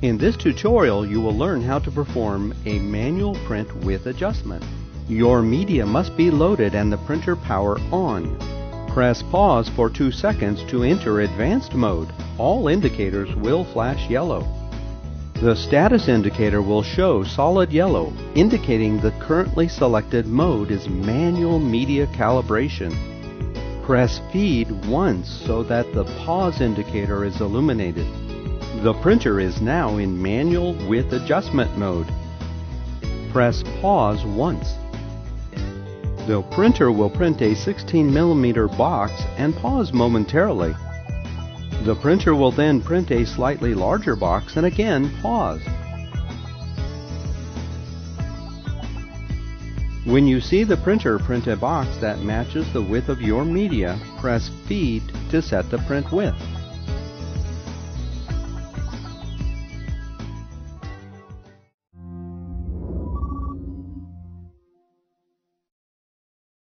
In this tutorial, you will learn how to perform a manual print width adjustment. Your media must be loaded and the printer power on. Press pause for 2 seconds to enter advanced mode. All indicators will flash yellow. The status indicator will show solid yellow, indicating the currently selected mode is manual media calibration. Press feed once so that the pause indicator is illuminated. The printer is now in manual width adjustment mode. Press pause once. The printer will print a 16mm box and pause momentarily. The printer will then print a slightly larger box and again pause. When you see the printer print a box that matches the width of your media, press Feed to set the print width.